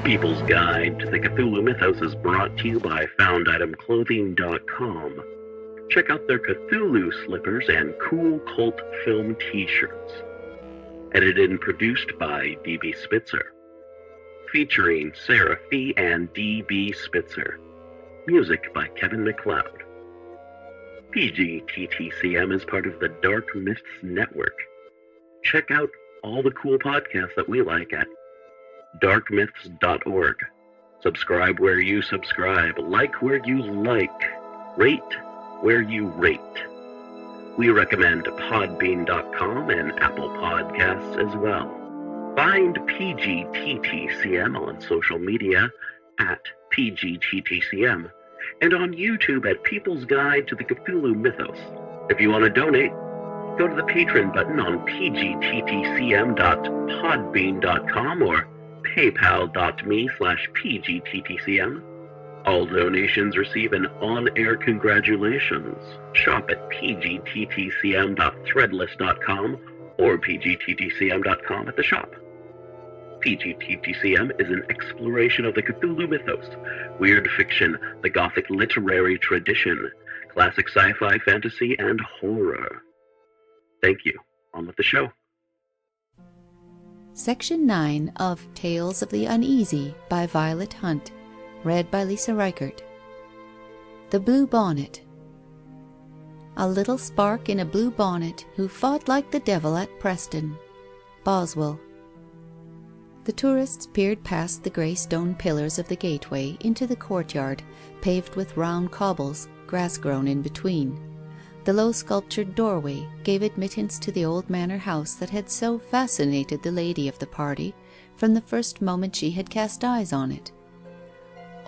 People's Guide to the Cthulhu Mythos is brought to you by FoundItemClothing.com. Check out their Cthulhu slippers and cool cult film t-shirts. Edited and produced by D.B. Spitzer. Featuring Sara and D.B. Spitzer. Music by Kevin MacLeod. PGTTCM is part of the Dark Myths Network. Check out all the cool podcasts that we like at darkmyths.org. Subscribe where you subscribe, like where you like, rate where you rate. We recommend podbean.com and Apple Podcasts as well. Find PGTTCM on social media at PGTTCM and on YouTube at People's Guide to the Cthulhu Mythos. If you want to donate, go to the Patreon button on pgttcm.podbean.com or paypal.me/pgttcm. All donations receive an on-air congratulations. Shop at pgttcm.threadless.com or pgttcm.com at the shop. PGTTCM is an exploration of the Cthulhu mythos, weird fiction, the Gothic literary tradition, classic sci-fi, fantasy, and horror. Thank you. On with the show. Section 9 of Tales of the Uneasy by Violet Hunt, read by Lisa Reichert. The Blue Bonnet. A little spark in a blue bonnet who fought like the devil at Preston. Boswell. The tourists peered past the grey stone pillars of the gateway into the courtyard, paved with round cobbles, grass grown in between. The low sculptured doorway gave admittance to the old manor house that had so fascinated the lady of the party from the first moment she had cast eyes on it.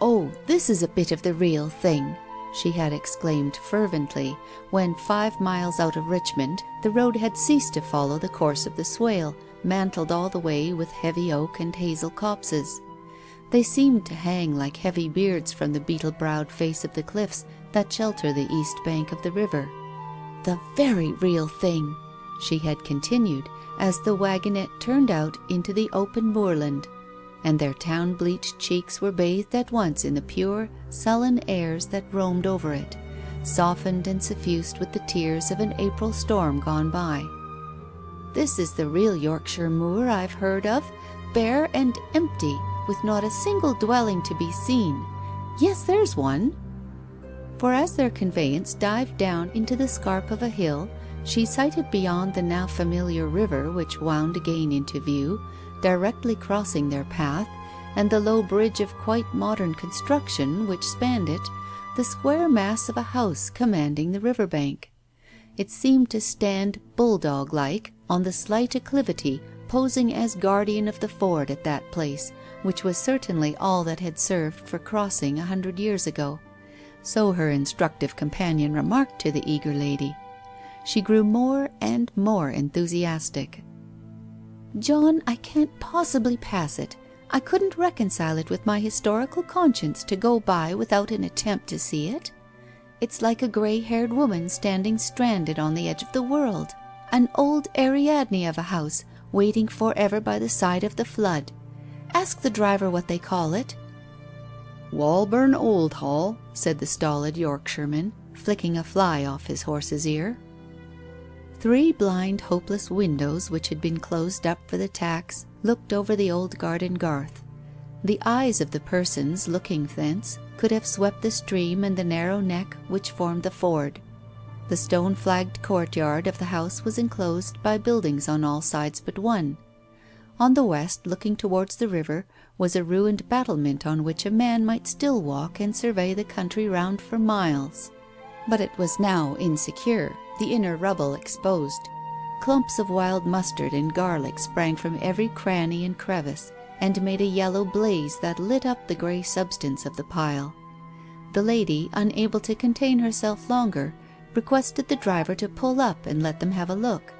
"Oh, this is a bit of the real thing," she had exclaimed fervently when, 5 miles out of Richmond, the road had ceased to follow the course of the Swale, mantled all the way with heavy oak and hazel copses. They seemed to hang like heavy beards from the beetle-browed face of the cliffs that shelter the east bank of the river. "The very real thing," she had continued, as the wagonette turned out into the open moorland, and their town-bleached cheeks were bathed at once in the pure, sullen airs that roamed over it, softened and suffused with the tears of an April storm gone by. "This is the real Yorkshire moor I've heard of, bare and empty, with not a single dwelling to be seen. Yes, there's one." For as their conveyance dived down into the scarp of a hill, she sighted beyond the now familiar river which wound again into view, directly crossing their path, and the low bridge of quite modern construction which spanned it, the square mass of a house commanding the river bank. It seemed to stand bulldog-like on the slight acclivity, posing as guardian of the ford at that place, which was certainly all that had served for crossing 100 years ago. So her instructive companion remarked to the eager lady. She grew more and more enthusiastic. "John, I can't possibly pass it. I couldn't reconcile it with my historical conscience to go by without an attempt to see it. It's like a grey-haired woman standing stranded on the edge of the world, an old Ariadne of a house waiting for ever by the side of the flood. Ask the driver what they call it." "Walburn Old Hall," said the stolid Yorkshireman, flicking a fly off his horse's ear. 3 blind, hopeless windows, which had been closed up for the tax, looked over the old garden garth. The eyes of the persons looking thence could have swept the stream and the narrow neck which formed the ford. The stone-flagged courtyard of the house was enclosed by buildings on all sides but one. On the west, looking towards the river, was a ruined battlement on which a man might still walk and survey the country round for miles. But it was now insecure, the inner rubble exposed. Clumps of wild mustard and garlic sprang from every cranny and crevice, and made a yellow blaze that lit up the grey substance of the pile. The lady, unable to contain herself longer, requested the driver to pull up and let them have a look.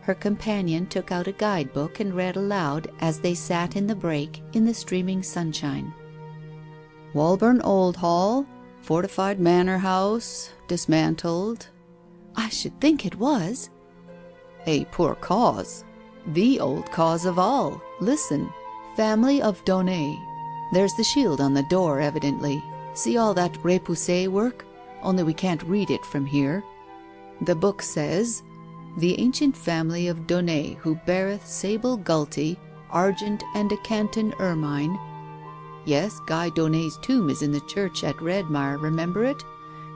Her companion took out a guide-book and read aloud as they sat in the brake in the streaming sunshine. "Walburn Old Hall, fortified manor house, dismantled." "I should think it was." "A poor cause. The old cause of all. Listen. Family of Donnet, There's the shield on the door, evidently. See all that repoussé work? Only we can't read it from here. The book says, 'The ancient family of Donnet, who beareth sable gulty, argent and a canton ermine.' Yes, Guy Donnet's tomb is in the church at Redmire, remember it?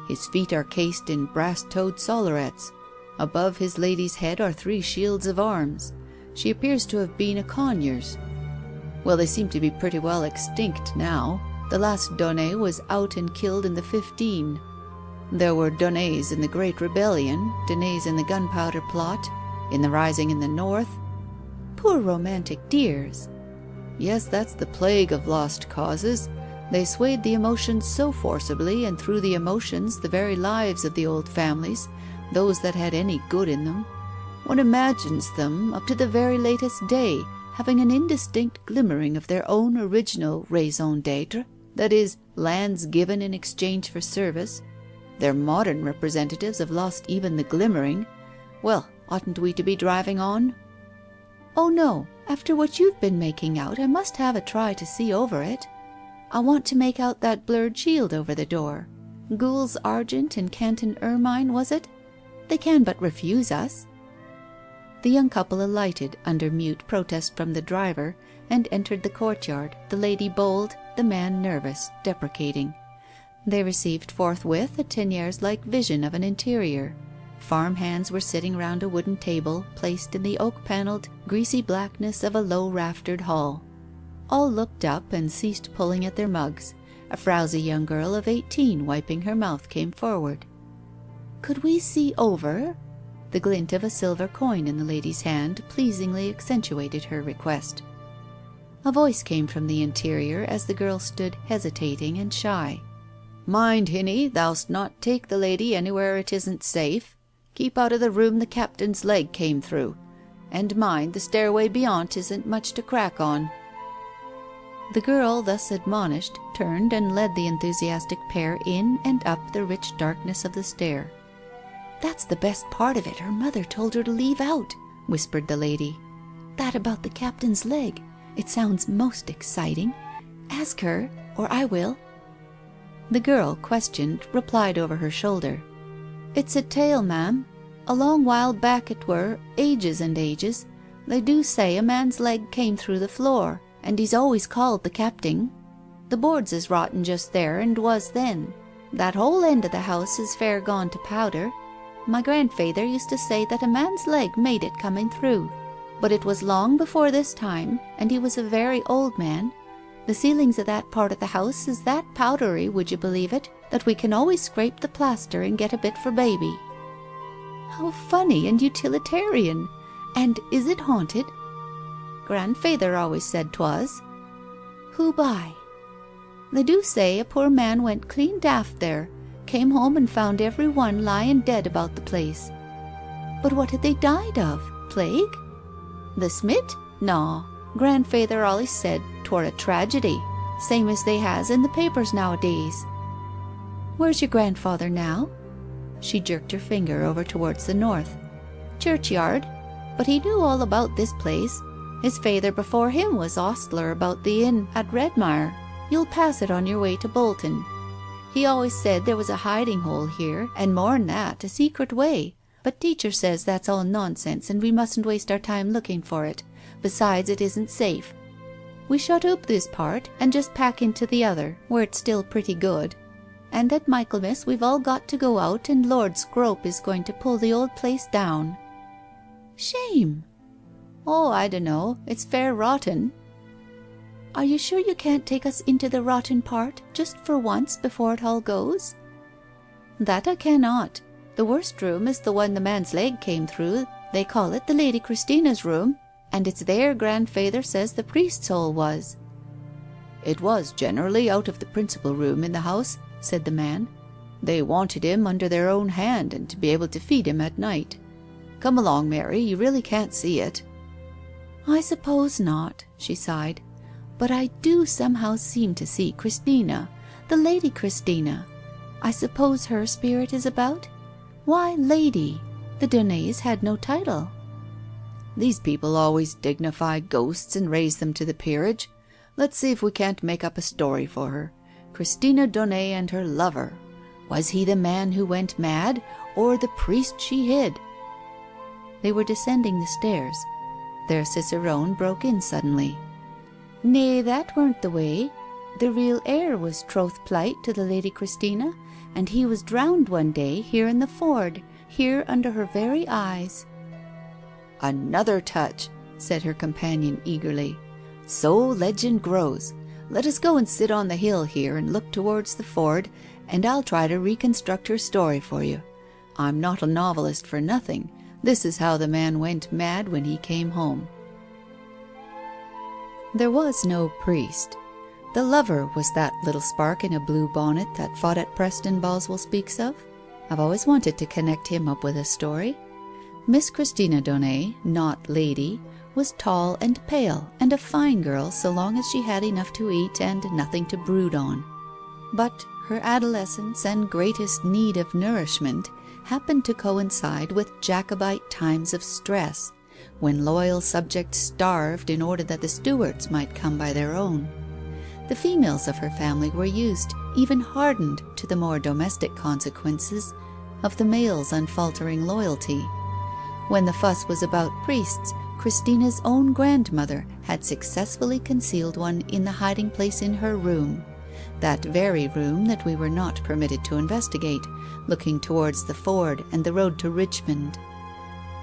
His feet are cased in brass-toed sollerets. Above his lady's head are 3 shields of arms. She appears to have been a Conyers. Well, they seem to be pretty well extinct now. The last Donnet was out and killed in the 15. There were Donnets in the Great Rebellion, Donnets in the Gunpowder Plot, in the Rising in the North. Poor romantic dears. Yes, that's the plague of lost causes. They swayed the emotions so forcibly, and through the emotions the very lives of the old families, those that had any good in them. One imagines them, up to the very latest day, having an indistinct glimmering of their own original raison d'être, that is, lands given in exchange for service. Their modern representatives have lost even the glimmering. Well, oughtn't we to be driving on?" "Oh no, after what you've been making out, I must have a try to see over it. I want to make out that blurred shield over the door. Gules argent and canton ermine, was it? They can but refuse us." The young couple alighted, under mute protest from the driver, and entered the courtyard, the lady bold, the man nervous, deprecating. They received forthwith a Teniers-like vision of an interior. Farm hands were sitting round a wooden table, placed in the oak-panelled, greasy blackness of a low-raftered hall. All looked up and ceased pulling at their mugs. A frowsy young girl of 18, wiping her mouth, came forward. "Could we see over?" The glint of a silver coin in the lady's hand pleasingly accentuated her request. A voice came from the interior as the girl stood hesitating and shy. "Mind, Hinny, thou'st not take the lady anywhere it isn't safe. Keep out of the room the captain's leg came through. And mind, the stairway beyont isn't much to crack on." The girl, thus admonished, turned and led the enthusiastic pair in and up the rich darkness of the stair. "That's the best part of it, her mother told her to leave out," whispered the lady. "That about the captain's leg. It sounds most exciting. Ask her, or I will." The girl, questioned, replied over her shoulder. "It's a tale, ma'am. A long while back it were, ages and ages. They do say a man's leg came through the floor, and he's always called the capting. The boards is rotten just there, and was then. That whole end of the house is fair gone to powder. My grandfeyther used to say that a man's leg made it coming through. But it was long before this time, and he was a very old man. The ceilings of that part of the house is that powdery, would you believe it, that we can always scrape the plaster and get a bit for baby." "How funny and utilitarian! And is it haunted?" "Grandfeyther always said 'twas." "Who by?" "They do say a poor man went clean daft there, came home and found every one lying dead about the place." "But what had they died of? Plague?" "The smit? No. Grandfeyther always said 'twere a tragedy, same as they has in the papers nowadays." "Where's your grandfather now?" She jerked her finger over towards the north. "Churchyard. But he knew all about this place. His feyther before him was ostler about the inn at Redmire. You'll pass it on your way to Bolton. He always said there was a hiding hole here, and more'n that, a secret way. But teacher says that's all nonsense, and we mustn't waste our time looking for it. Besides, it isn't safe. We shut up this part, and just pack into the other, where it's still pretty good. And at Michaelmas we've all got to go out, and Lord Scrope is going to pull the old place down." "Shame!" "Oh, I dunno. It's fair rotten." "Are you sure you can't take us into the rotten part, just for once, before it all goes?" "That I cannot. The worst room is the one the man's leg came through. They call it the Lady Christina's room, and it's there grandfeyther says the priest's hole was." "It was generally out of the principal room in the house," said the man. "They wanted him under their own hand, and to be able to feed him at night. Come along, Mary, you really can't see it." "I suppose not," she sighed. "But I do somehow seem to see Christina, the Lady Christina. I suppose her spirit is about? Why lady? The Donnets had no title." "These people always dignify ghosts and raise them to the peerage. Let's see if we can't make up a story for her. Christina Donnet and her lover. Was he the man who went mad, or the priest she hid?" They were descending the stairs. Their cicerone broke in suddenly. "Nay, that weren't the way. The real heir was troth plight to the Lady Christina, and he was drowned one day here in the ford, here under her very eyes." "Another touch," said her companion eagerly. "So legend grows. Let us go and sit on the hill here and look towards the ford, and I'll try to reconstruct her story for you. I'm not a novelist for nothing. This is how the man went mad when he came home." There was no priest. The lover was that little spark in a blue bonnet that fought at Preston Boswell speaks of. I've always wanted to connect him up with a story. Miss Christina Donnet, not lady, was tall and pale, and a fine girl so long as she had enough to eat and nothing to brood on. But her adolescence and greatest need of nourishment happened to coincide with Jacobite times of stress, when loyal subjects starved in order that the Stuarts might come by their own. The females of her family were used, even hardened, to the more domestic consequences of the male's unfaltering loyalty. When the fuss was about priests, Christina's own grandmother had successfully concealed one in the hiding place in her room, that very room that we were not permitted to investigate, looking towards the ford and the road to Richmond.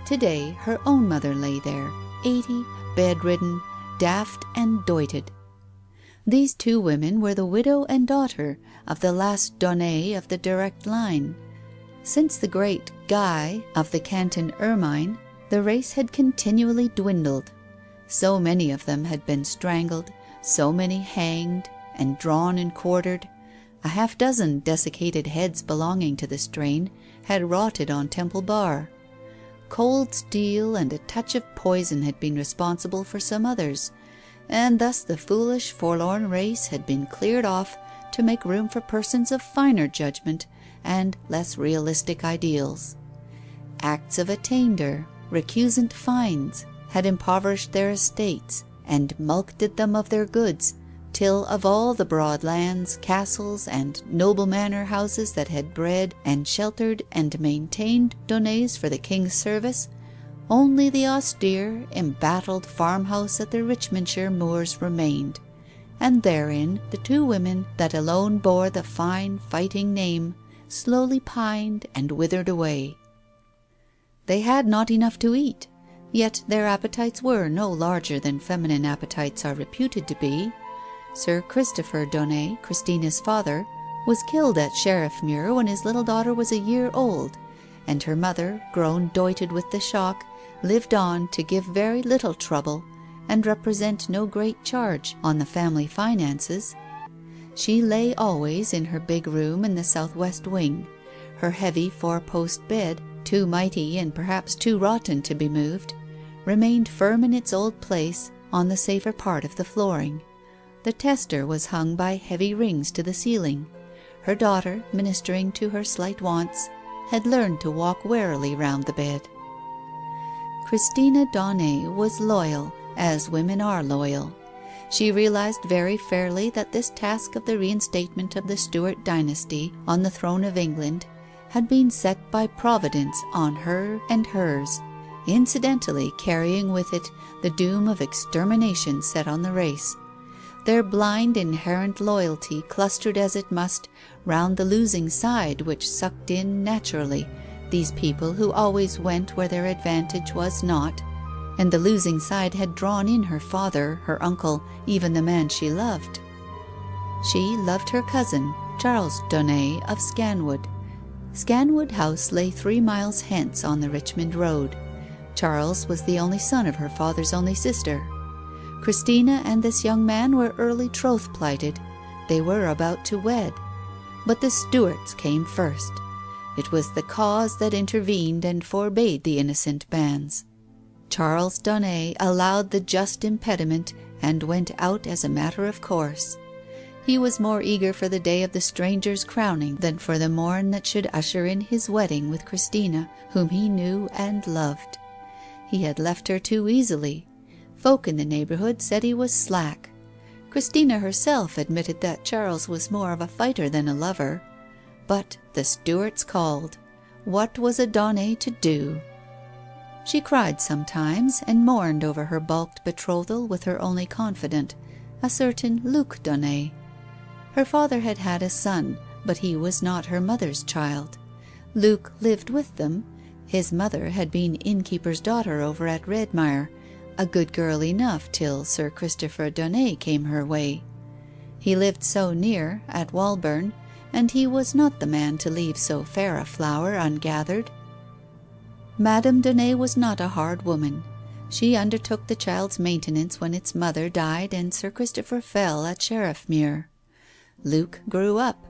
To-day her own mother lay there, 80, bedridden, daft and doited. These two women were the widow and daughter of the last Donnet of the direct line. Since the great Guy of the Canton ermine, the race had continually dwindled. So many of them had been strangled, so many hanged and drawn and quartered. A half-dozen desiccated heads belonging to the strain had rotted on Temple Bar. Cold steel and a touch of poison had been responsible for some others, and thus the foolish, forlorn race had been cleared off to make room for persons of finer judgment and less realistic ideals. Acts of attainder, recusant fines, had impoverished their estates, and mulcted them of their goods, till of all the broad lands, castles, and noble manor houses that had bred and sheltered and maintained Donnets for the king's service, only the austere, embattled farmhouse at the Richmondshire moors remained, and therein the two women that alone bore the fine fighting name slowly pined and withered away. They had not enough to eat, yet their appetites were no larger than feminine appetites are reputed to be. Sir Christopher Donnet, Christina's father, was killed at Sheriffmuir when his little daughter was a year old, and her mother, grown doited with the shock, lived on to give very little trouble and represent no great charge on the family finances. She lay always in her big room in the southwest wing. Her heavy four-post bed, too mighty and perhaps too rotten to be moved, remained firm in its old place on the safer part of the flooring. The tester was hung by heavy rings to the ceiling. Her daughter, ministering to her slight wants, had learned to walk warily round the bed. Christina Donnet was loyal, as women are loyal. She realized very fairly that this task of the reinstatement of the Stuart dynasty on the throne of England had been set by Providence on her and hers, incidentally carrying with it the doom of extermination set on the race. Their blind inherent loyalty clustered as it must round the losing side, which sucked in naturally these people who always went where their advantage was not, and the losing side had drawn in her father, her uncle, even the man she loved. She loved her cousin, Charles Donnet of Scanwood. Scanwood House lay 3 miles hence on the Richmond road. Charles was the only son of her father's only sister. Christina and this young man were early troth-plighted. They were about to wed. But the Stuarts came first. It was the cause that intervened and forbade the innocent banns. Charles Donnet allowed the just impediment and went out as a matter of course. He was more eager for the day of the stranger's crowning than for the morn that should usher in his wedding with Christina, whom he knew and loved. He had left her too easily. Folk in the neighbourhood said he was slack. Christina herself admitted that Charles was more of a fighter than a lover. But the Stuarts called. What was a Daunet to do? She cried sometimes, and mourned over her balked betrothal with her only confidant, a certain Luc Daunet. Her father had had a son, but he was not her mother's child. Luc lived with them. His mother had been innkeeper's daughter over at Redmire, a good girl enough till Sir Christopher Daunet came her way. He lived so near, at Walburn, and he was not the man to leave so fair a flower ungathered. Madame Daunet was not a hard woman. She undertook the child's maintenance when its mother died and Sir Christopher fell at Sheriffmuir. Luc grew up.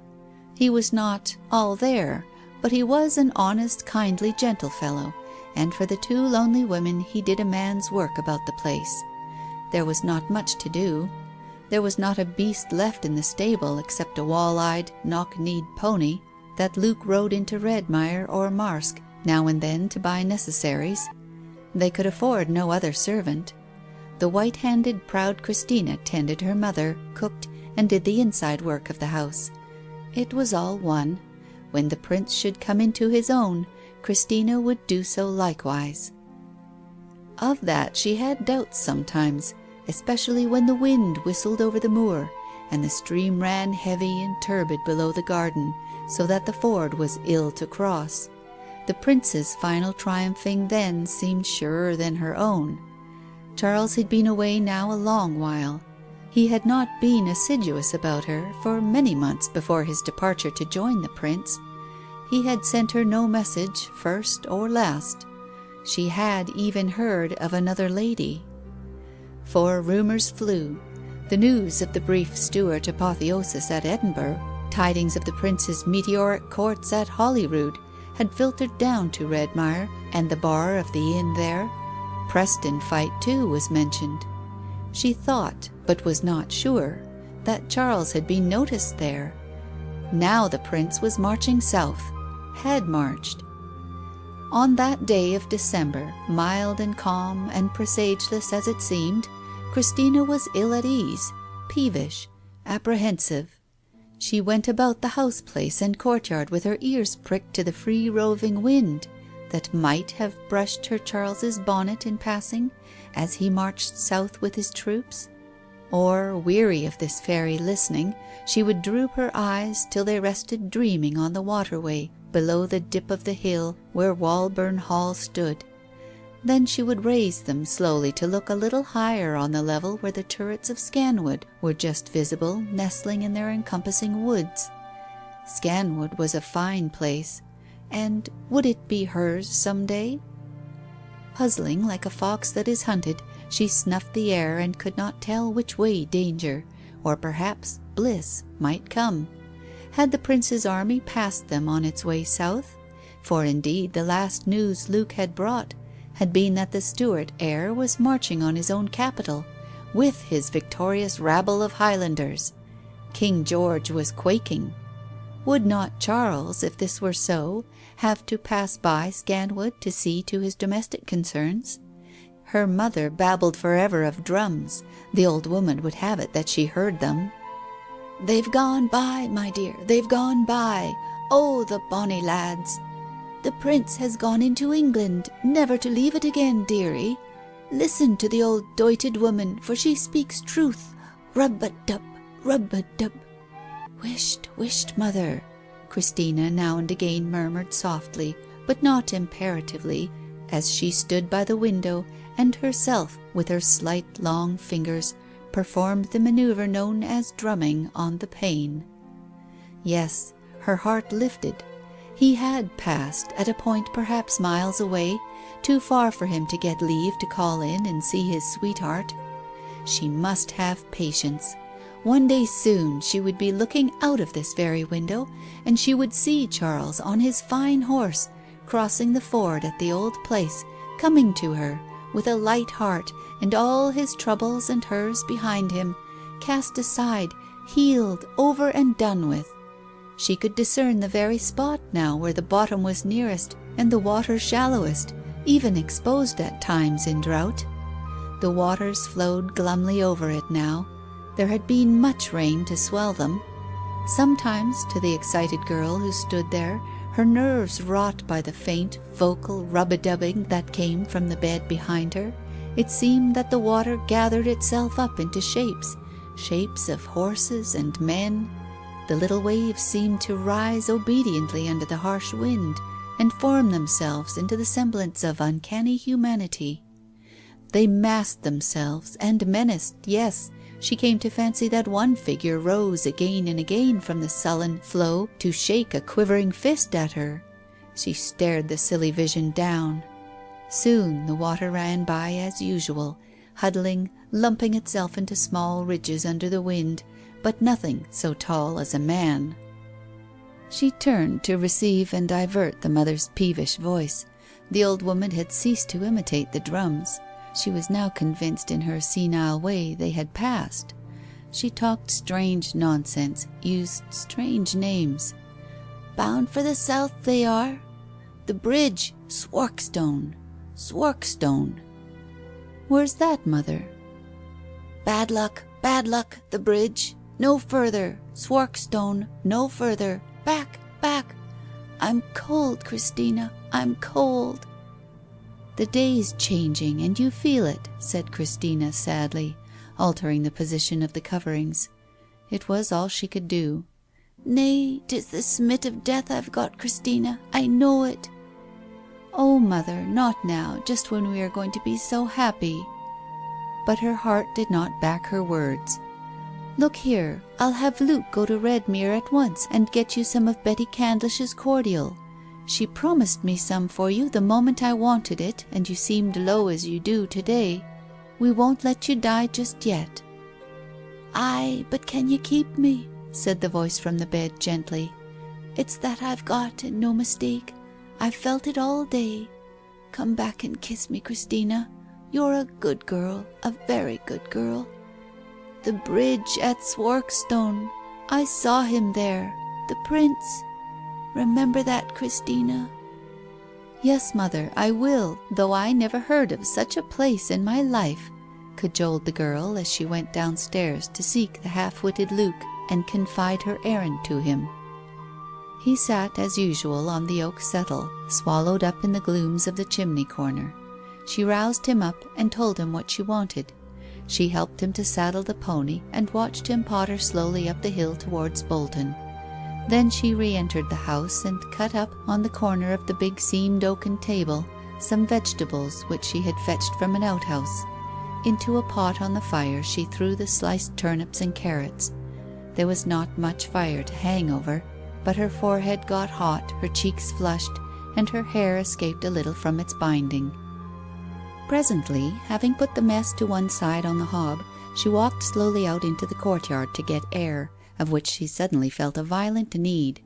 He was not all there, but he was an honest, kindly, gentle fellow, and for the two lonely women he did a man's work about the place. There was not much to do. There was not a beast left in the stable except a wall-eyed, knock-kneed pony that Luc rode into Redmire or Marske now and then to buy necessaries. They could afford no other servant. The white-handed, proud Christina tended her mother, cooked, and did the inside work of the house. It was all one. When the prince should come into his own, Christina would do so likewise. Of that she had doubts sometimes, especially when the wind whistled over the moor, and the stream ran heavy and turbid below the garden, so that the ford was ill to cross. The prince's final triumphing then seemed surer than her own. Charles had been away now a long while. He had not been assiduous about her for many months before his departure to join the prince. He had sent her no message, first or last. She had even heard of another lady. For rumours flew. The news of the brief Stuart apotheosis at Edinburgh, tidings of the prince's meteoric courts at Holyrood, had filtered down to Redmire and the bar of the inn there. Preston fight, too, was mentioned. She thought, but was not sure, that Charles had been noticed there. Now the prince was marching south, had marched. On that day of December, mild and calm and presageless as it seemed, Christina was ill at ease, peevish, apprehensive. She went about the house-place and courtyard with her ears pricked to the free-roving wind that might have brushed her Charles's bonnet in passing as he marched south with his troops. Or, weary of this fairy listening, she would droop her eyes till they rested dreaming on the waterway below the dip of the hill where Walburn Hall stood. Then she would raise them slowly to look a little higher on the level where the turrets of Scanwood were just visible, nestling in their encompassing woods. Scanwood was a fine place, and would it be hers some day? Puzzling like a fox that is hunted, she snuffed the air and could not tell which way danger, or perhaps bliss, might come. Had the prince's army passed them on its way south? For indeed the last news Luc had brought had been that the Stuart heir was marching on his own capital, with his victorious rabble of Highlanders. King George was quaking. Would not Charles, if this were so, have to pass by Scanwood to see to his domestic concerns? Her mother babbled forever of drums. The old woman would have it that she heard them. "They've gone by, my dear, they've gone by. Oh, the bonny lads! The prince has gone into England, never to leave it again, dearie. Listen to the old doited woman, for she speaks truth. Rub-a-dub, rub-a-dub." "Whisht, whisht, mother," Christina now and again murmured softly, but not imperatively, as she stood by the window and herself, with her slight long fingers, performed the manoeuvre known as drumming on the pane. Yes, her heart lifted. He had passed, at a point perhaps miles away, too far for him to get leave to call in and see his sweetheart. She must have patience. One day soon she would be looking out of this very window, and she would see Charles on his fine horse, crossing the ford at the old place, coming to her, with a light heart, and all his troubles and hers behind him, cast aside, healed, over and done with. She could discern the very spot now where the bottom was nearest and the water shallowest, even exposed at times in drought. The waters flowed glumly over it now. There had been much rain to swell them. Sometimes, to the excited girl who stood there, her nerves wrought by the faint, vocal rub-a-dubbing that came from the bed behind her, it seemed that the water gathered itself up into shapes of horses and men. The little waves seemed to rise obediently under the harsh wind, and form themselves into the semblance of uncanny humanity. They massed themselves and menaced, yes. She came to fancy that one figure rose again and again from the sullen flow to shake a quivering fist at her. She stared the silly vision down. Soon the water ran by as usual, huddling, lumping itself into small ridges under the wind, but nothing so tall as a man. She turned to receive and divert the mother's peevish voice. The old woman had ceased to imitate the drums. She was now convinced in her senile way they had passed. She talked strange nonsense, used strange names. Bound for the south they are. The bridge, Swarkstone. Swarkstone. Where's that, mother? Bad luck, the bridge. No further. Swarkstone, no further. Back, back. I'm cold, Christina, I'm cold. The day's changing, and you feel it, said Christina sadly, altering the position of the coverings. It was all she could do. Nay, 'tis the smit of death I've got, Christina, I know it. Oh, mother, not now, just when we are going to be so happy. But her heart did not back her words. Look here, I'll have Luke go to Redmere at once and get you some of Betty Candlish's cordial. She promised me some for you the moment I wanted it, and you seemed low as you do to-day. We won't let you die just yet. Aye, but can you keep me? Said the voice from the bed gently. It's that I've got, and no mistake. I've felt it all day. Come back and kiss me, Christina. You're a good girl, a very good girl. The bridge at Swarkstone. I saw him there, the prince. Remember that, Christina? Yes, mother, I will, though I never heard of such a place in my life, cajoled the girl as she went downstairs to seek the half-witted Luke and confide her errand to him. He sat as usual on the oak settle, swallowed up in the glooms of the chimney corner. She roused him up and told him what she wanted. She helped him to saddle the pony and watched him potter slowly up the hill towards Bolton. Then she re-entered the house and cut up, on the corner of the big seamed oaken table, some vegetables which she had fetched from an outhouse. Into a pot on the fire she threw the sliced turnips and carrots. There was not much fire to hang over, but her forehead got hot, her cheeks flushed, and her hair escaped a little from its binding. Presently, having put the mess to one side on the hob, she walked slowly out into the courtyard to get air, of which she suddenly felt a violent need.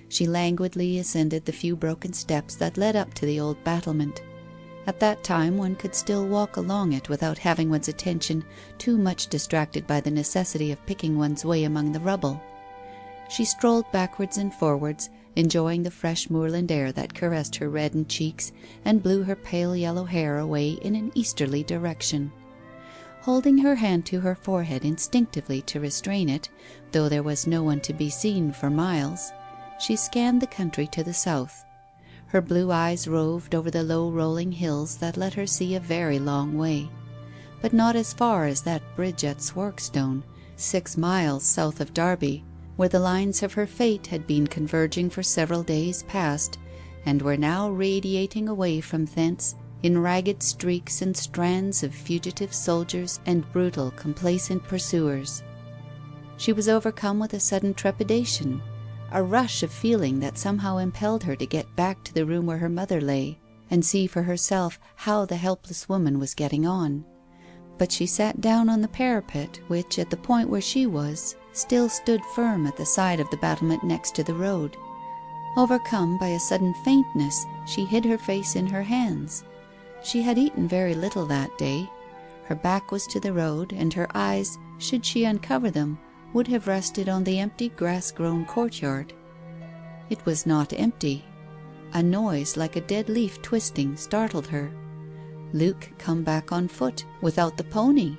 She languidly ascended the few broken steps that led up to the old battlement. At that time one could still walk along it without having one's attention too much distracted by the necessity of picking one's way among the rubble. She strolled backwards and forwards, enjoying the fresh moorland air that caressed her reddened cheeks and blew her pale yellow hair away in an easterly direction. Holding her hand to her forehead instinctively to restrain it, though there was no one to be seen for miles, she scanned the country to the south. Her blue eyes roved over the low rolling hills that let her see a very long way, but not as far as that bridge at Swarkstone, 6 miles south of Derby, where the lines of her fate had been converging for several days past, and were now radiating away from thence in ragged streaks and strands of fugitive soldiers and brutal, complacent pursuers. She was overcome with a sudden trepidation, a rush of feeling that somehow impelled her to get back to the room where her mother lay, and see for herself how the helpless woman was getting on. But she sat down on the parapet, which, at the point where she was, still stood firm at the side of the battlement next to the road. Overcome by a sudden faintness, she hid her face in her hands. She had eaten very little that day. Her back was to the road, and her eyes, should she uncover them, would have rested on the empty grass-grown courtyard. It was not empty. A noise like a dead leaf twisting startled her. Luke come back on foot, without the pony.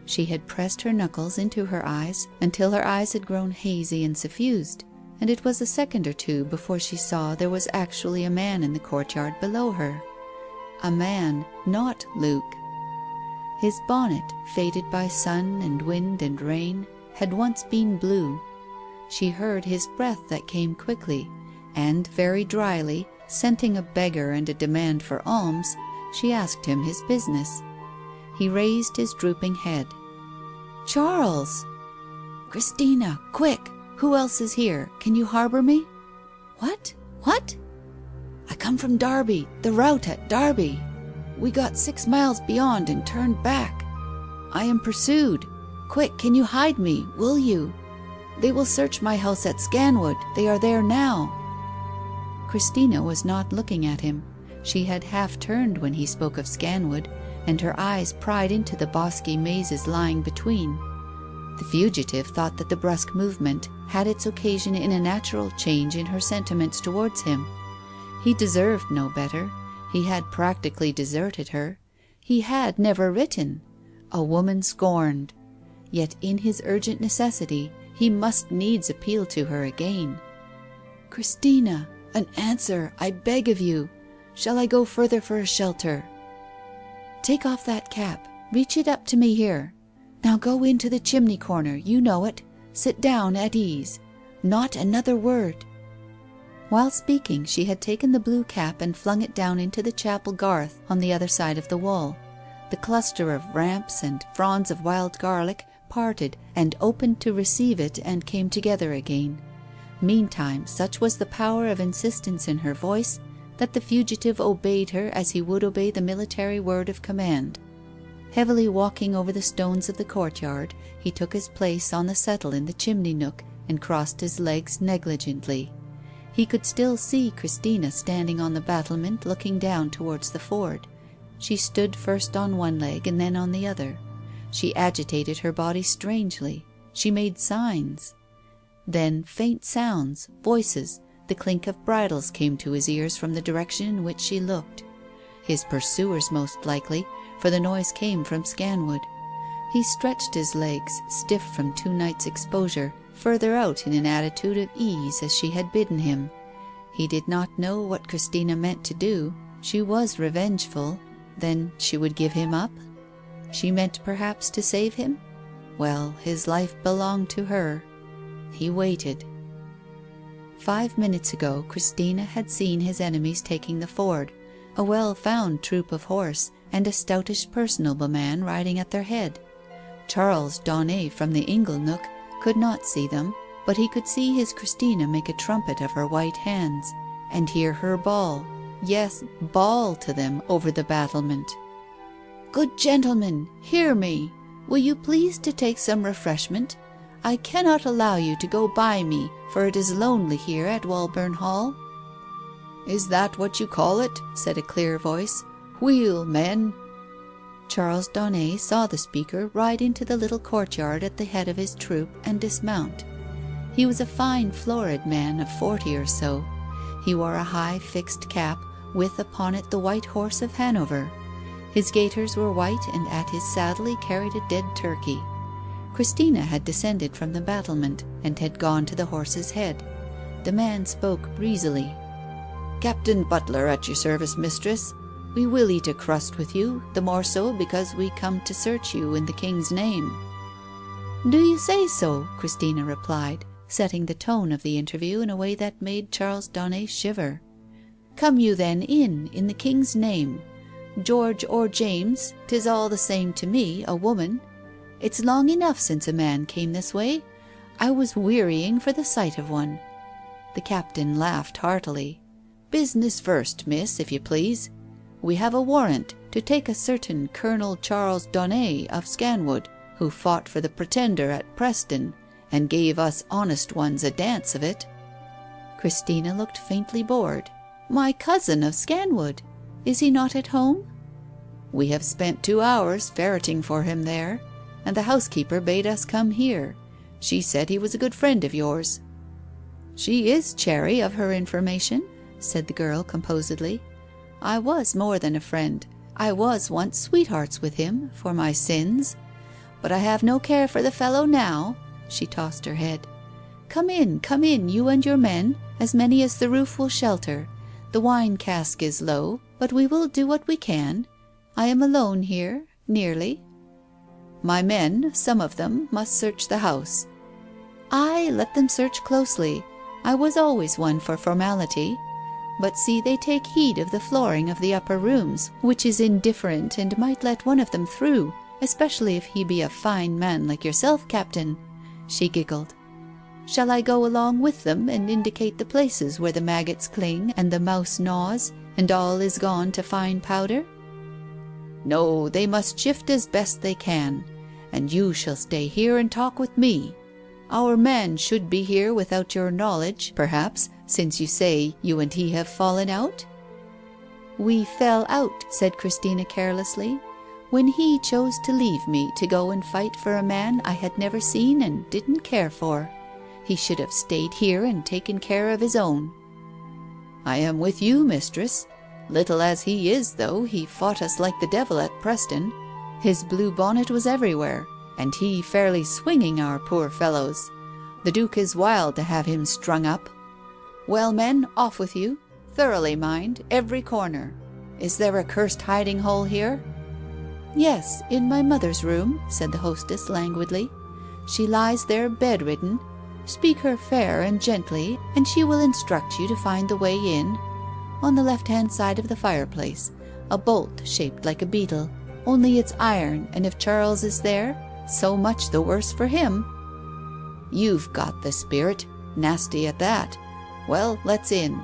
She had pressed her knuckles into her eyes until her eyes had grown hazy and suffused, and it was a second or two before she saw there was actually a man in the courtyard below her. A man, not Luke. His bonnet, faded by sun and wind and rain, had once been blue. She heard his breath that came quickly, and very dryly, scenting a beggar and a demand for alms, she asked him his business. He raised his drooping head. "Charles!" "Christina, quick! Who else is here? Can you harbour me?" "What? What?" "I come from Derby, the rout at Derby. We got 6 miles beyond and turned back. I am pursued. Quick, can you hide me, will you? They will search my house at Scanwood. They are there now." Christina was not looking at him. She had half turned when he spoke of Scanwood, and her eyes pried into the bosky mazes lying between. The fugitive thought that the brusque movement had its occasion in a natural change in her sentiments towards him. He deserved no better. He had practically deserted her. He had never written. A woman scorned. Yet in his urgent necessity he must needs appeal to her again. "Christina, an answer, I beg of you. Shall I go further for a shelter?" "Take off that cap. Reach it up to me here. Now go into the chimney corner. You know it. Sit down at ease. Not another word." While speaking, she had taken the blue cap and flung it down into the chapel garth on the other side of the wall. The cluster of ramps and fronds of wild garlic parted and opened to receive it and came together again. Meantime, such was the power of insistence in her voice that the fugitive obeyed her as he would obey the military word of command. Heavily walking over the stones of the courtyard, he took his place on the settle in the chimney nook and crossed his legs negligently. He could still see Christina standing on the battlement looking down towards the ford. She stood first on one leg and then on the other. She agitated her body strangely. She made signs. Then faint sounds, voices, the clink of bridles came to his ears from the direction in which she looked. His pursuers most likely, for the noise came from Scanwood. He stretched his legs, stiff from 2 nights' exposure, further out in an attitude of ease as she had bidden him. He did not know what Christina meant to do. She was revengeful. Then she would give him up? She meant perhaps to save him? Well, his life belonged to her. He waited. 5 minutes ago Christina had seen his enemies taking the ford, a well-found troop of horse, and a stoutish personable man riding at their head. Charles Daunet from the ingle nook could not see them, but he could see his Christina make a trumpet of her white hands, and hear her bawl, yes, bawl to them over the battlement. "Good gentlemen, hear me. Will you please to take some refreshment? I cannot allow you to go by me, for it is lonely here at Walburn Hall." "Is that what you call it?" said a clear voice. "Wheel, men." Charles Daunet saw the speaker ride into the little courtyard at the head of his troop and dismount. He was a fine florid man of 40 or so. He wore a high fixed cap, with upon it the white horse of Hanover. His gaiters were white, and at his saddle he carried a dead turkey. Christina had descended from the battlement and had gone to the horse's head. The man spoke breezily. "Captain Butler at your service, mistress. We will eat a crust with you, the more so because we come to search you in the King's name." "Do you say so?" Christina replied, setting the tone of the interview in a way that made Charles Daunet shiver. "Come you then in the King's name. George or James, 'tis all the same to me, a woman. It's long enough since a man came this way. I was wearying for the sight of one." The captain laughed heartily. "Business first, miss, if you please. We have a warrant to take a certain Colonel Charles Daunet of Scanwood, who fought for the Pretender at Preston, and gave us honest ones a dance of it." Christina looked faintly bored. "My cousin of Scanwood. Is he not at home?" "We have spent 2 hours ferreting for him there, and the housekeeper bade us come here. She said he was a good friend of yours." "She is chary of her information," said the girl composedly. "I was more than a friend. I was once sweethearts with him, for my sins. But I have no care for the fellow now." She tossed her head. Come in, you and your men, as many as the roof will shelter. The wine cask is low, but we will do what we can. I am alone here, nearly." "My men, some of them, must search the house." "Ay, let them search closely. I was always one for formality. But see they take heed of the flooring of the upper rooms, which is indifferent and might let one of them through, especially if he be a fine man like yourself, Captain." She giggled. "Shall I go along with them and indicate the places where the maggots cling and the mouse gnaws, and all is gone to fine powder?" "No, they must shift as best they can. And you shall stay here and talk with me. Our man should be here without your knowledge, perhaps, since you say you and he have fallen out?" "We fell out," said Christina carelessly, "when he chose to leave me to go and fight for a man I had never seen and didn't care for. He should have stayed here and taken care of his own." "I am with you, mistress. Little as he is, though, he fought us like the devil at Preston. His blue bonnet was everywhere, and he fairly swinging our poor fellows. The Duke is wild to have him strung up. Well, men, off with you. Thoroughly, mind, every corner. Is there a cursed hiding hole here?" "Yes, in my mother's room," said the hostess languidly. "She lies there bedridden. Speak her fair and gently, and she will instruct you to find the way in. On the left-hand side of the fireplace, a bolt shaped like a beetle, only it's iron, and if Charles is there, so much the worse for him." "You've got the spirit. Nasty at that. Well, let's in.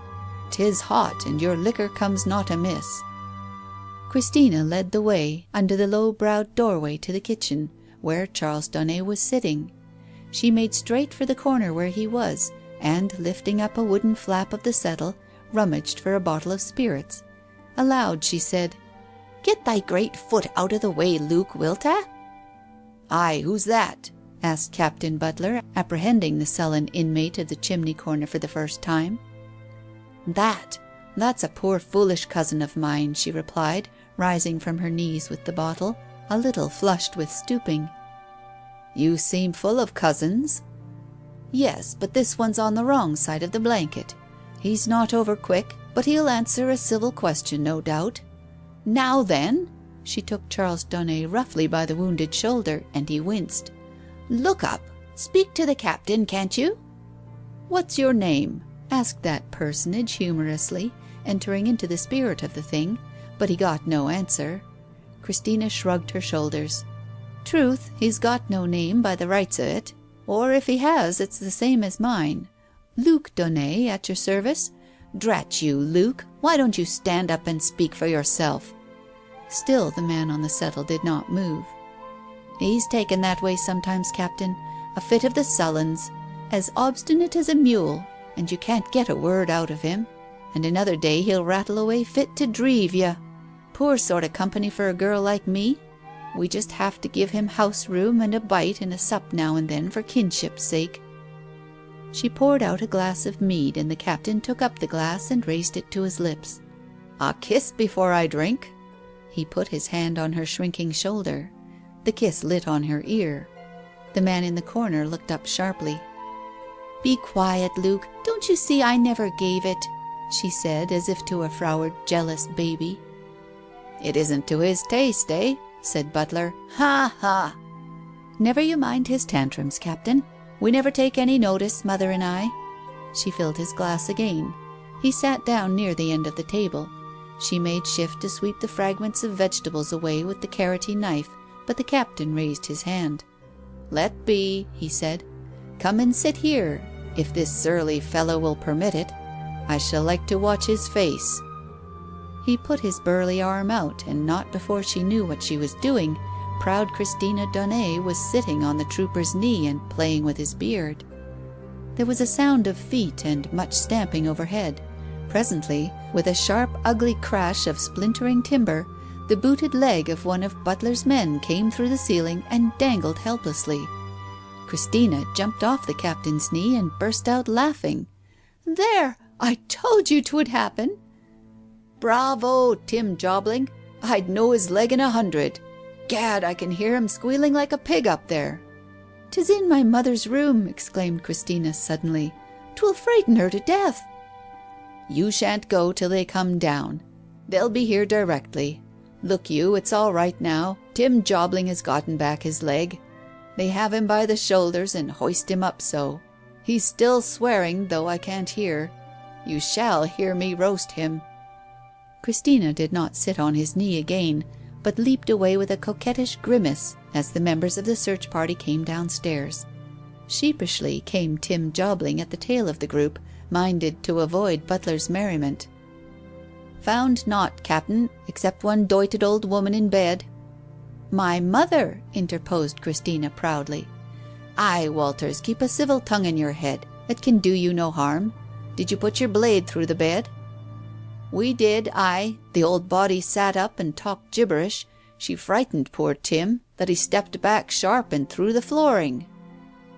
'Tis hot, and your liquor comes not amiss." Christina led the way under the low-browed doorway to the kitchen, where Charles Daunet was sitting. She made straight for the corner where he was, and, lifting up a wooden flap of the settle, rummaged for a bottle of spirits. Aloud she said, "Get thy great foot out of the way, Luke, wilt ta?" "Ay, who's that?" asked Captain Butler, apprehending the sullen inmate of the chimney corner for the first time. That's a poor foolish cousin of mine," she replied, rising from her knees with the bottle, a little flushed with stooping. "You seem full of cousins." "Yes, but this one's on the wrong side of the blanket. He's not over quick, but he'll answer a civil question, no doubt. Now then," she took Charles Daunet roughly by the wounded shoulder, and he winced. "Look up. Speak to the captain, can't you?" "What's your name?" asked that personage humorously, entering into the spirit of the thing, but he got no answer. Christina shrugged her shoulders. "Truth, he's got no name by the rights of it, or if he has, it's the same as mine. Luke Daunet, at your service. Drat you, Luke, why don't you stand up and speak for yourself?" Still the man on the settle did not move. "He's taken that way sometimes, Captain. A fit of the sullens. As obstinate as a mule, and you can't get a word out of him. And another day he'll rattle away fit to drive you. Poor sort of company for a girl like me. We just have to give him house room and a bite and a sup now and then for kinship's sake." She poured out a glass of mead, and the captain took up the glass and raised it to his lips. "A kiss before I drink." He put his hand on her shrinking shoulder. The kiss lit on her ear. The man in the corner looked up sharply. "Be quiet, Luke. Don't you see I never gave it?" she said, as if to a froward, jealous baby. "It isn't to his taste, eh?" said Butler. "Ha, ha!" "Never you mind his tantrums, Captain. We never take any notice, mother and I." She filled his glass again. He sat down near the end of the table. She made shift to sweep the fragments of vegetables away with the carroty knife, but the captain raised his hand. "Let be," he said. "Come and sit here, if this surly fellow will permit it. I shall like to watch his face." He put his burly arm out, and not before she knew what she was doing, proud Christina Daunet was sitting on the trooper's knee and playing with his beard. There was a sound of feet and much stamping overhead. Presently, with a sharp, ugly crash of splintering timber, the booted leg of one of Butler's men came through the ceiling and dangled helplessly. Christina jumped off the captain's knee and burst out laughing. "There! I told you 'twould happen." "Bravo, Tim Jobling! I'd know his leg in 100. Gad, I can hear him squealing like a pig up there." "'Tis in my mother's room," exclaimed Christina suddenly. "'Twill frighten her to death." "You shan't go till they come down. They'll be here directly. Look you, it's all right now. Tim Jobling has gotten back his leg. They have him by the shoulders and hoist him up so. He's still swearing, though I can't hear. You shall hear me roast him." Christina did not sit on his knee again, but leaped away with a coquettish grimace as the members of the search party came downstairs. Sheepishly came Tim Jobling at the tail of the group, minded to avoid Butler's merriment. "Found naught, Captain, except one doited old woman in bed." "My mother," interposed Christina proudly. "Aye, Walters, keep a civil tongue in your head. It can do you no harm. Did you put your blade through the bed?" "We did, aye. The old body sat up and talked gibberish. She frightened poor Tim, that he stepped back sharp and through the flooring."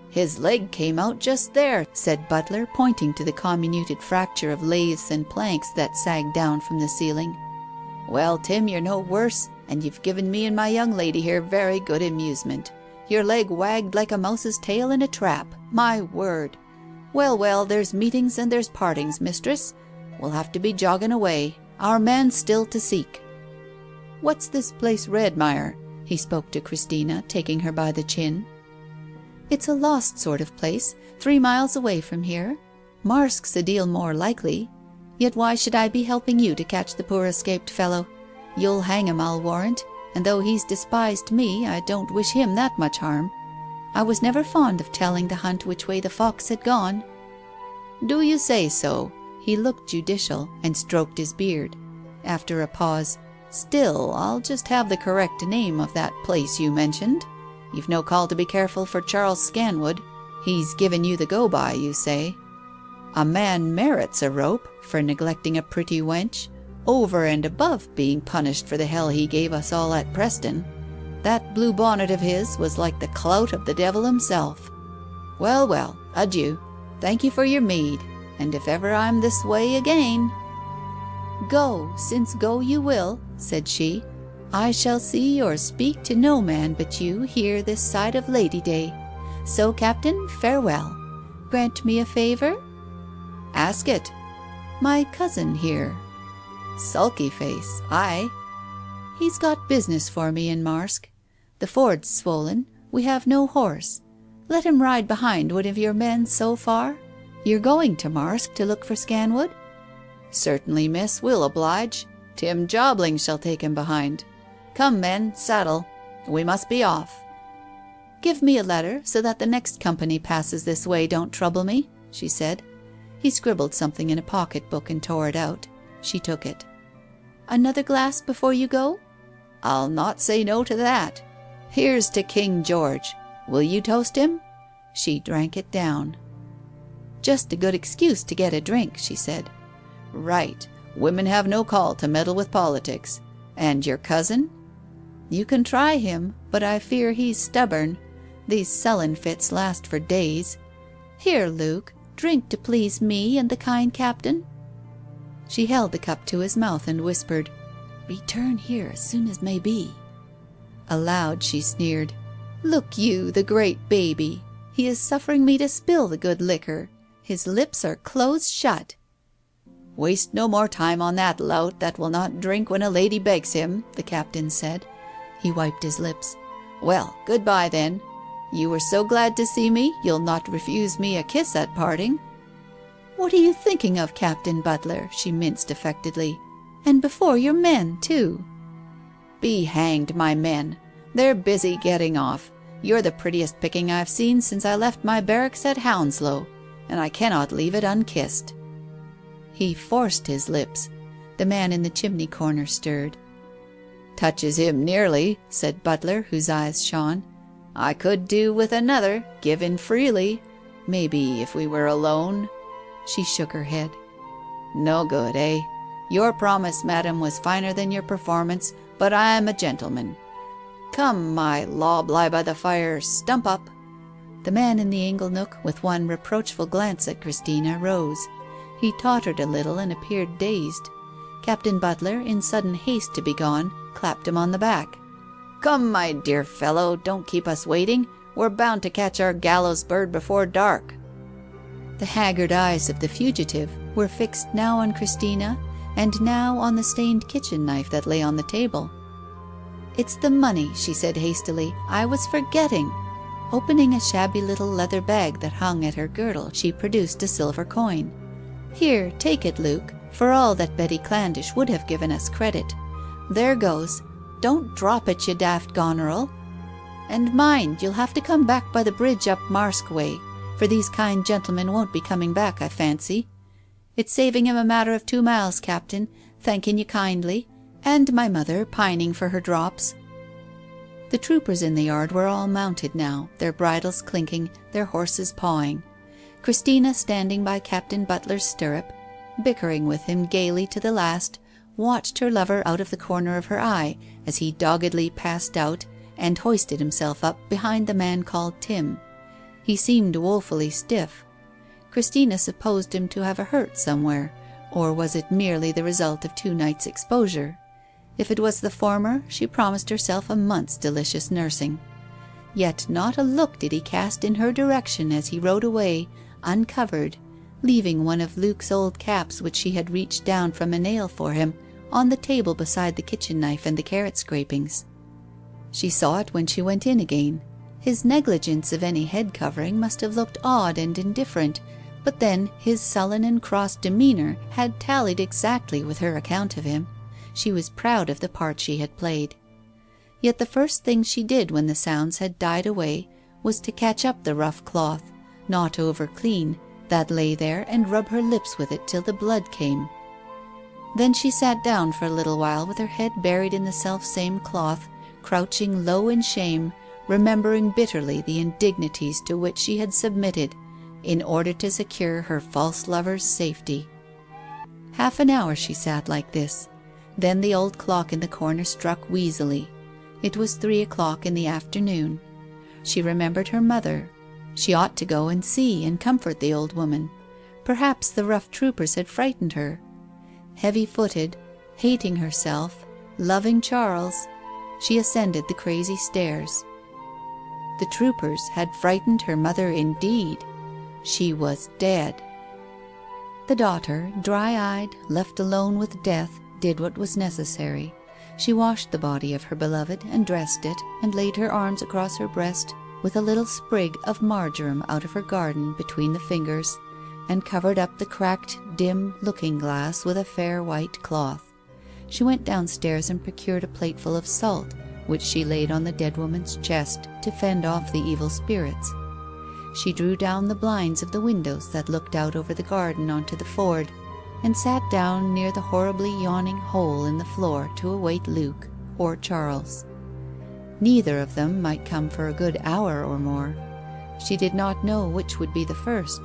"His leg came out just there," said Butler, pointing to the comminuted fracture of laths and planks that sagged down from the ceiling. "Well, Tim, you're no worse, and you've given me and my young lady here very good amusement. Your leg wagged like a mouse's tail in a trap. My word! Well, well, there's meetings and there's partings, mistress. We'll have to be jogging away. Our man's still to seek." "What's this place Redmire?" He spoke to Christina, taking her by the chin. "It's a lost sort of place, 3 miles away from here. Marsk's a deal more likely. Yet why should I be helping you to catch the poor escaped fellow? You'll hang him, I'll warrant, and though he's despised me, I don't wish him that much harm. I was never fond of telling the hunt which way the fox had gone." "Do you say so?" He looked judicial, and stroked his beard. After a pause, "Still, I'll just have the correct name of that place you mentioned. You've no call to be careful for Charles Scanwood. He's given you the go-by, you say. A man merits a rope for neglecting a pretty wench, over and above being punished for the hell he gave us all at Preston. That blue bonnet of his was like the clout of the devil himself. Well, well, adieu. Thank you for your mead, and if ever I'm this way again—" "Go, since go you will," said she. "I shall see or speak to no man but you here this side of Lady Day. So, Captain, farewell. Grant me a favour?" "Ask it." "My cousin here." "Sulky face, aye." "He's got business for me in Marsk. The ford's swollen. We have no horse. Let him ride behind one of your men so far. You're going to Marsk to look for Scanwood?" "Certainly, miss, we'll oblige. Tim Jobling shall take him behind. Come, men, saddle. We must be off." "Give me a letter, so that the next company passes this way don't trouble me," she said. He scribbled something in a pocket-book and tore it out. She took it. "Another glass before you go?" "I'll not say no to that. Here's to King George. Will you toast him?" She drank it down. "Just a good excuse to get a drink," she said. "Right. Women have no call to meddle with politics. And your cousin?" "You can try him, but I fear he's stubborn. These sullen fits last for days. Here, Luke, drink to please me and the kind captain." She held the cup to his mouth and whispered, "Return here as soon as may be." Aloud she sneered, "Look you, the great baby. He is suffering me to spill the good liquor. His lips are close shut." "Waste no more time on that lout that will not drink when a lady begs him," the captain said. He wiped his lips. "Well, good-bye then. You were so glad to see me, you'll not refuse me a kiss at parting." "What are you thinking of, Captain Butler?" she minced affectedly. "And before your men, too." "Be hanged, my men. They're busy getting off. You're the prettiest picking I've seen since I left my barracks at Hounslow, and I cannot leave it unkissed." He forced his lips. The man in the chimney corner stirred. "Touches him nearly," said Butler, whose eyes shone. "I could do with another, given freely. Maybe if we were alone." She shook her head. "No good, eh? Your promise, madam, was finer than your performance, but I'm a gentleman. Come, my lob lie by the fire, stump up." The man in the ingle nook, with one reproachful glance at Christina, rose. He tottered a little and appeared dazed. Captain Butler, in sudden haste to be gone, clapped him on the back. Come, my dear fellow, don't keep us waiting. We're bound to catch our gallows bird before dark." The haggard eyes of the fugitive were fixed now on Christina and now on the stained kitchen knife that lay on the table. "It's the money," she said hastily. "I was forgetting." Opening a shabby little leather bag that hung at her girdle, she produced a silver coin. "Here, take it, Luke, for all that Betty Clandish would have given us credit. There goes. Don't drop it, you daft goneril. And mind, you'll have to come back by the bridge up Marske way, for these kind gentlemen won't be coming back, I fancy. It's saving him a matter of 2 miles, Captain, thanking you kindly, and my mother pining for her drops." The troopers in the yard were all mounted now, their bridles clinking, their horses pawing. Christina, standing by Captain Butler's stirrup, bickering with him gaily to the last, watched her lover out of the corner of her eye as he doggedly passed out and hoisted himself up behind the man called Tim. He seemed woefully stiff. Christina supposed him to have a hurt somewhere, or was it merely the result of 2 nights' exposure? If it was the former, she promised herself a month's delicious nursing. Yet not a look did he cast in her direction as he rode away, uncovered, leaving one of Luke's old caps which she had reached down from a nail for him on the table beside the kitchen knife and the carrot scrapings. She saw it when she went in again. His negligence of any head covering must have looked odd and indifferent, but then his sullen and cross demeanour had tallied exactly with her account of him. She was proud of the part she had played. Yet the first thing she did when the sounds had died away was to catch up the rough cloth, not over clean, that lay there, and rub her lips with it till the blood came. Then she sat down for a little while with her head buried in the self-same cloth, crouching low in shame, remembering bitterly the indignities to which she had submitted in order to secure her false lover's safety. Half an hour she sat like this. Then the old clock in the corner struck wheezily. It was 3 o'clock in the afternoon. She remembered her mother. She ought to go and see and comfort the old woman. Perhaps the rough troopers had frightened her. Heavy-footed, hating herself, loving Charles, she ascended the crazy stairs. The troopers had frightened her mother indeed. She was dead. The daughter, dry-eyed, left alone with death, did what was necessary. She washed the body of her beloved and dressed it, and laid her arms across her breast with a little sprig of marjoram out of her garden between the fingers, and covered up the cracked, dim looking-glass with a fair white cloth. She went downstairs and procured a plateful of salt, which she laid on the dead woman's chest to fend off the evil spirits. She drew down the blinds of the windows that looked out over the garden onto the ford, and sat down near the horribly yawning hole in the floor to await Luke or Charles. Neither of them might come for a good hour or more. She did not know which would be the first.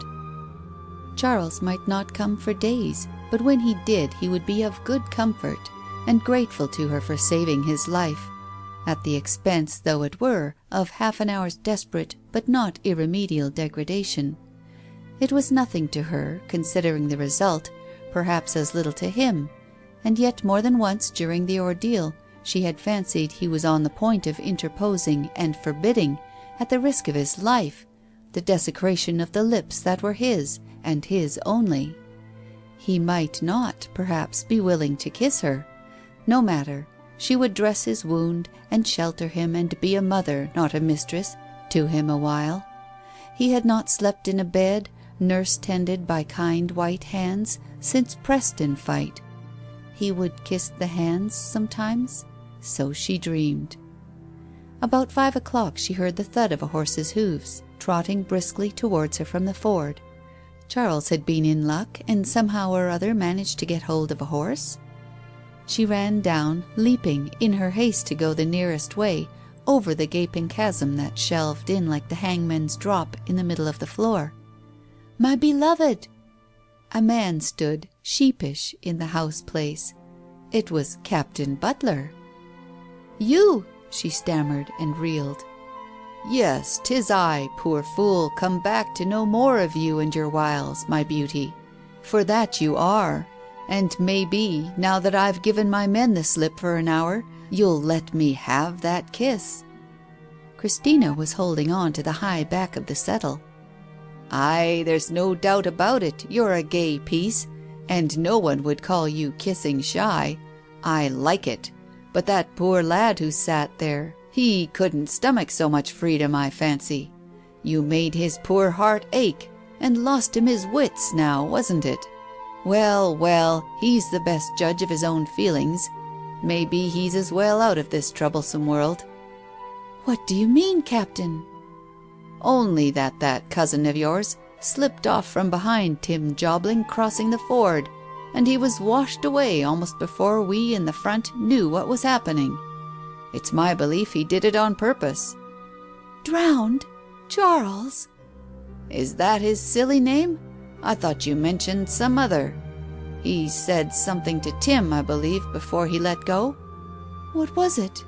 Charles might not come for days, but when he did he would be of good comfort, and grateful to her for saving his life, at the expense, though it were, of half an hour's desperate but not irremediable degradation. It was nothing to her, considering the result, perhaps as little to him, and yet more than once during the ordeal she had fancied he was on the point of interposing and forbidding, at the risk of his life, the desecration of the lips that were his, and his only. He might not, perhaps, be willing to kiss her. No matter. She would dress his wound, and shelter him, and be a mother, not a mistress, to him a while. He had not slept in a bed, nurse-tended by kind white hands, since Preston fight. He would kiss the hands sometimes? So she dreamed. About 5 o'clock she heard the thud of a horse's hoofs, trotting briskly towards her from the ford. Charles had been in luck, and somehow or other managed to get hold of a horse. She ran down, leaping, in her haste to go the nearest way, over the gaping chasm that shelved in like the hangman's drop in the middle of the floor. "My beloved!" A man stood, sheepish, in the house-place. It was Captain Butler. "You!" she stammered and reeled. "Yes, 'tis I, poor fool, come back to know more of you and your wiles, my beauty. For that you are. And may be, now that I've given my men the slip for an hour, You'll let me have that kiss." Christina was holding on to the high back of the settle. "Aye, there's no doubt about it, you're a gay piece, and no one would call you kissing shy. I like it. But that poor lad who sat there, he couldn't stomach so much freedom, I fancy. You made his poor heart ache, and lost him his wits now, wasn't it? Well, well, he's the best judge of his own feelings. Maybe he's as well out of this troublesome world." "What do you mean, Captain?" "Only that cousin of yours slipped off from behind Tim Jobling crossing the ford, and he was washed away almost before we in the front knew what was happening. It's my belief he did it on purpose." "Drowned? Charles?" "Is that his silly name? I thought you mentioned some other. He said something to Tim, I believe, before he let go." "What was it?"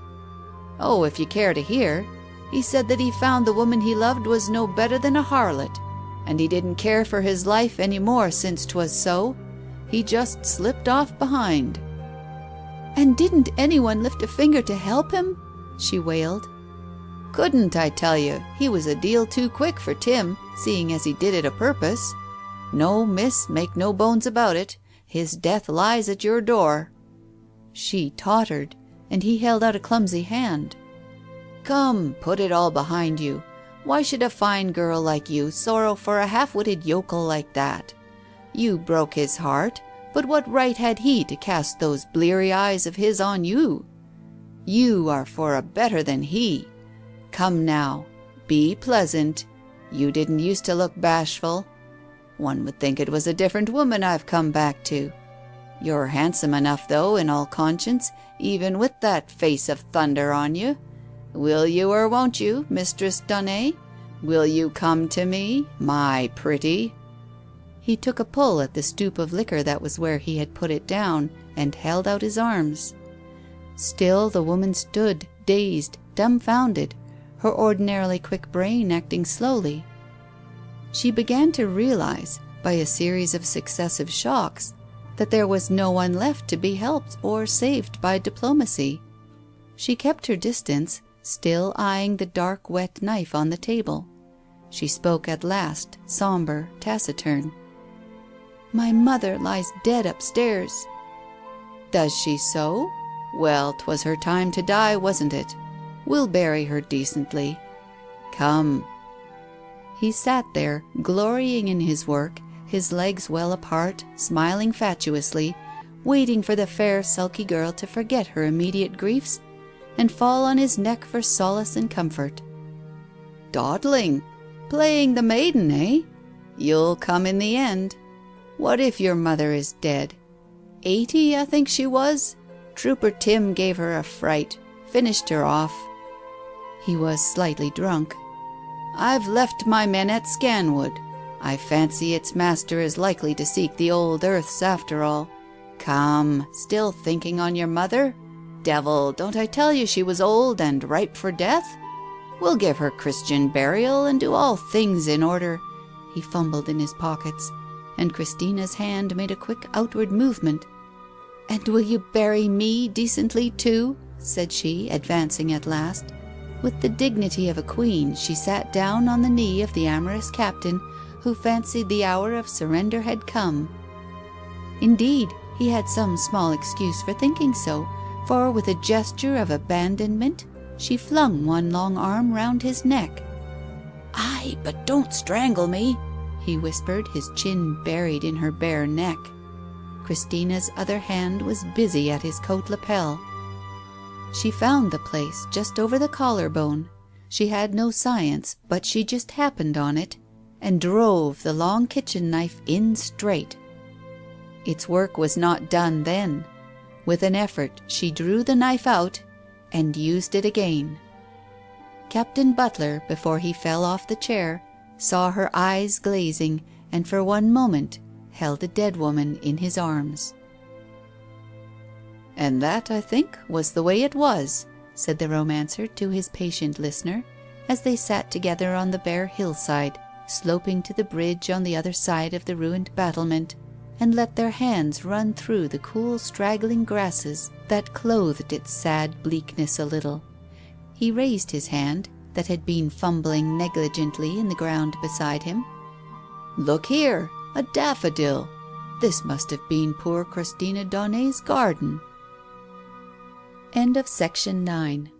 "Oh, if you care to hear. He said that he found the woman he loved was no better than a harlot, and he didn't care for his life any more since 'twas so. He just slipped off behind." "And didn't anyone lift a finger to help him?" she wailed. "Couldn't, I tell you. He was a deal too quick for Tim, seeing as he did it a purpose. No, miss, make no bones about it. His death lies at your door." She tottered, and he held out a clumsy hand. "Come, put it all behind you. Why should a fine girl like you sorrow for a half-witted yokel like that? You broke his heart, but what right had he to cast those bleary eyes of his on you? You are for a better than he. Come now, be pleasant. You didn't used to look bashful. One would think it was a different woman I've come back to. You're handsome enough, though, in all conscience, even with that face of thunder on you. Will you or won't you, Mistress Dunnet? Will you come to me, my pretty?" He took a pull at the stoop of liquor that was where he had put it down, and held out his arms. Still the woman stood, dazed, dumbfounded, her ordinarily quick brain acting slowly. She began to realize, by a series of successive shocks, that there was no one left to be helped or saved by diplomacy. She kept her distance, still eyeing the dark wet knife on the table. She spoke at last, sombre, taciturn. "My mother lies dead upstairs." "Does she so? Well, 'twas her time to die, wasn't it? We'll bury her decently. Come." He sat there, glorying in his work, his legs well apart, smiling fatuously, waiting for the fair sulky girl to forget her immediate griefs and fall on his neck for solace and comfort. "Dawdling? Playing the maiden, eh? You'll come in the end. What if your mother is dead? 80, I think she was. Trooper Tim gave her a fright, finished her off." He was slightly drunk. "I've left my men at Scanwood. I fancy its master is likely to seek the old earths after all. Come, still thinking on your mother? Devil, don't I tell you she was old and ripe for death? We'll give her Christian burial and do all things in order." He fumbled in his pockets, and Christina's hand made a quick outward movement. "And will you bury me decently too?" said she, advancing at last. With the dignity of a queen, she sat down on the knee of the amorous captain, who fancied the hour of surrender had come. Indeed, he had some small excuse for thinking so, for with a gesture of abandonment she flung one long arm round his neck. "Aye, but don't strangle me," he whispered, his chin buried in her bare neck. Christina's other hand was busy at his coat lapel. She found the place just over the collarbone. She had no science, but she just happened on it, and drove the long kitchen knife in straight. Its work was not done then. With an effort she drew the knife out and used it again. Captain Butler, before he fell off the chair, saw her eyes glazing, and for one moment held the dead woman in his arms. "And that, I think, was the way it was," said the romancer to his patient listener, as they sat together on the bare hillside, sloping to the bridge on the other side of the ruined battlement, and let their hands run through the cool straggling grasses that clothed its sad bleakness a little. He raised his hand, that had been fumbling negligently in the ground beside him. "Look here, a daffodil! This must have been poor Christina Daunet's garden." End of section 9.